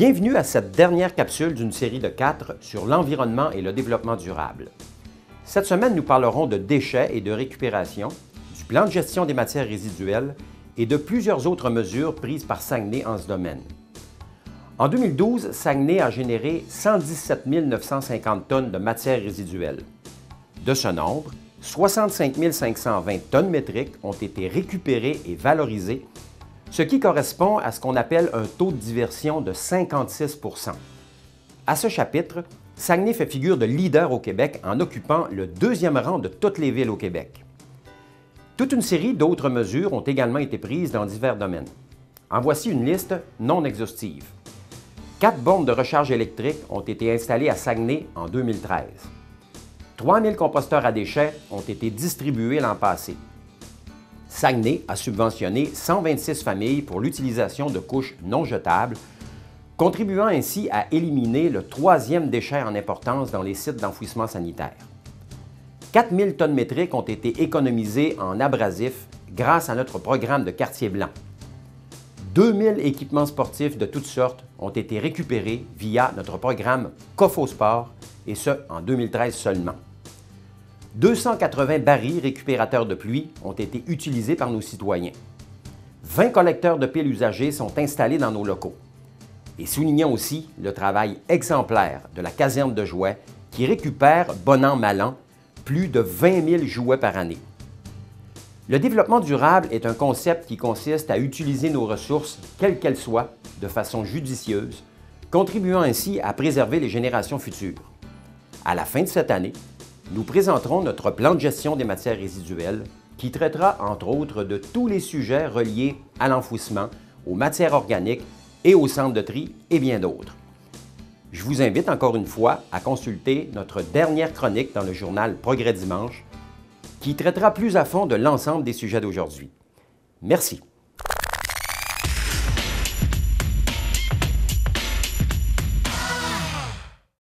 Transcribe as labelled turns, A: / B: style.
A: Bienvenue à cette dernière capsule d'une série de 4 sur l'environnement et le développement durable. Cette semaine, nous parlerons de déchets et de récupération, du plan de gestion des matières résiduelles et de plusieurs autres mesures prises par Saguenay en ce domaine. En 2012, Saguenay a généré 117 950 tonnes de matières résiduelles. De ce nombre, 65 520 tonnes métriques ont été récupérées et valorisées, ce qui correspond à ce qu'on appelle un taux de diversion de 56 %. À ce chapitre, Saguenay fait figure de leader au Québec en occupant le deuxième rang de toutes les villes au Québec. Toute une série d'autres mesures ont également été prises dans divers domaines. En voici une liste non exhaustive. 4 bornes de recharge électrique ont été installées à Saguenay en 2013. 3 000 composteurs à déchets ont été distribués l'an passé. Saguenay a subventionné 126 familles pour l'utilisation de couches non jetables, contribuant ainsi à éliminer le 3e déchet en importance dans les sites d'enfouissement sanitaire. 4 000 tonnes métriques ont été économisées en abrasifs grâce à notre programme de quartier blanc. 2 000 équipements sportifs de toutes sortes ont été récupérés via notre programme Cofosport, et ce, en 2013 seulement. 280 barils récupérateurs de pluie ont été utilisés par nos citoyens. 20 collecteurs de piles usagées sont installés dans nos locaux. Et soulignons aussi le travail exemplaire de la caserne de jouets qui récupère, bon an, mal an, plus de 20 000 jouets par année. Le développement durable est un concept qui consiste à utiliser nos ressources, quelles qu'elles soient, de façon judicieuse, contribuant ainsi à préserver les générations futures. À la fin de cette année, nous présenterons notre plan de gestion des matières résiduelles qui traitera entre autres de tous les sujets reliés à l'enfouissement, aux matières organiques et aux centres de tri et bien d'autres. Je vous invite encore une fois à consulter notre dernière chronique dans le journal Progrès Dimanche qui traitera plus à fond de l'ensemble des sujets d'aujourd'hui. Merci.